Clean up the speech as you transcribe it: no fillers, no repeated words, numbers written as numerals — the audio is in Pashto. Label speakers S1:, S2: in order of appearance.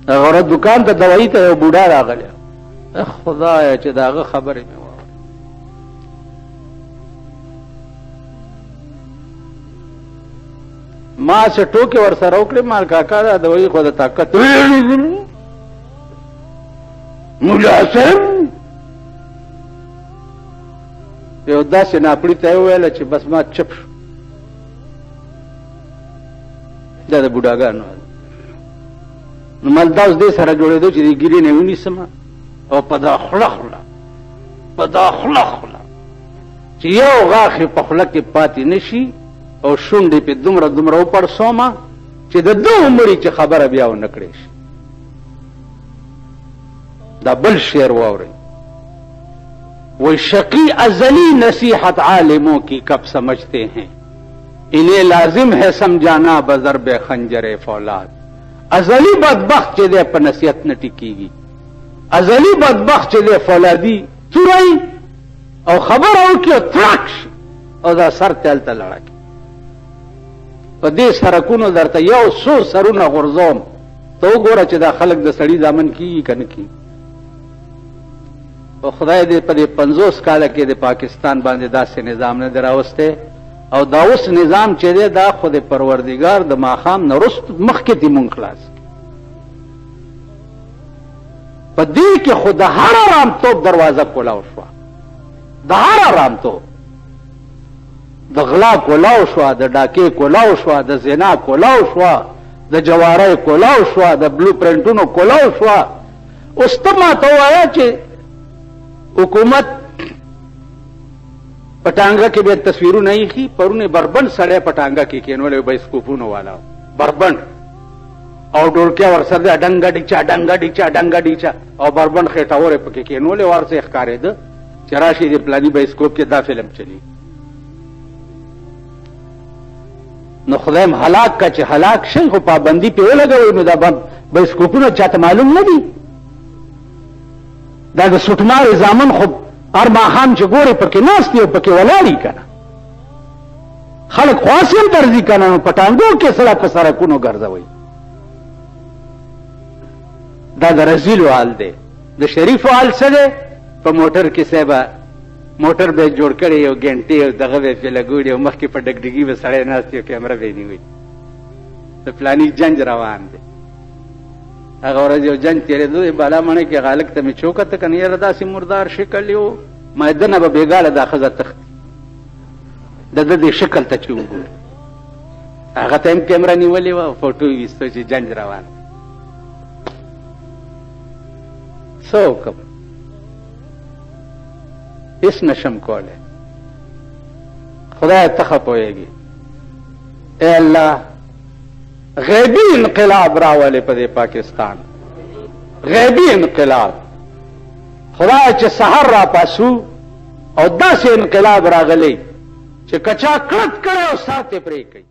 S1: هغه دکان ته دوايي ته یو بوډا راغلی خدای چې داغه خبرې مې واورې ما چې ټوکې ورسره وکړې ما کاکا دا دوايي خو د طاقت ملا صاحب یو داسې ناپړي ته یې وویله چې بس ما چپ شو دا د بوډاګانو نو مالدا اوس دې سره جوړېدو چې د ګیرې نه ونیسم او په دا خوله چې یو غاښ په خوله کې پاتې نشي او شونډې پې دومره وپړسومه چې د ده عمرې چې خبره بیا ونه کړې شي دا بل شعر واورئ وہ شقی ازلی نصیحت عالموں کی کب سمجھتے ہیں انہیں لازم ہے سمجھانا بضرب خنجر فولاد ازلی بدبخت چې دی په نصیحت نه ټیکیږي ازلی بدبخت چې دی فولادي توری او خبره وکړي او تراک شي او دا سر ته هلته لړکي په دې سرکونو درته یو څو سرونه غورځوم ته وګوره چې دا خلک د سړي دامن کیږي که نه کیږي او خدای دې په دې 50 کاله کې د پاکستان باندې داسې نظام نه دی راوستی او دا اوس نظام چې دی دا خو د پروردګار د ماښام نه وروسته مخکې دې مونږ خلاص په دې کې خو د هر ارامتوب دروازه کولاو شوه د هر ارامتوب د غلا کولاو شوه د ډاکې کولاو شوه د زنا کولاو شوه د جوارۍ کولاو شوه د بلو پرنټونو کولاو شوه اوس ته ماته ووایه چې حکومت پټانګه کې به تصویرونه ایښي پرونه بربند سړی پټانګه کې کېنولی بایسکوپونو والا بربند او ډولکیا ورسره دی ډنګه ډیچا او بربند خېټاورې پکې کېنولې ورسې ښکارېده چې راشي د پلاني بایسکوپ کې دا فلم چلی نو خدایم هلاک کا چې هلاک شي خو پابندي پې ولګوئ نو دا بایسکوپونه چاته معلوم نه دي دا د سوټمار زامن خو هر ماښام چې ګورې پکې ناست دي او پکې ولاړي که نه خلک خواس هم درځي که نه نو په ټانګو کې سړه په سرکونو ګرځوئ دا د رزیلو حال دی د شریفو حال څه دی په موټر کې صاحبه موټر به جوړ کړی یو ګنټې او دغه به پې لګوړي او مخکې په ډګډګي به سړی ناست دی او کیمره به یې نیوي د فلاني جنج روان دی هغه ورځ یو جنج تېرېدو د بالا مڼې کې هغه هلک ته مې چې وکته که نه یاره داسې مردار شکل یې و ما د نه به بېګاله دا ښځه تښتي د ده دې شکل ته چې وګوري هغه ته هم کیمره نیولې وه او فوټو یې ویستو چې جنج روان څه وکړم هېڅ نشم کولی خدای ته ښه پوهېږي ای الله غیبی انقلاب راولې په دې پاکستان غیبی انقلاب خدای چې سحر را پاسو او داسې انقلاب راغلی چې کچا کړت کړی او ساتې پرې کوي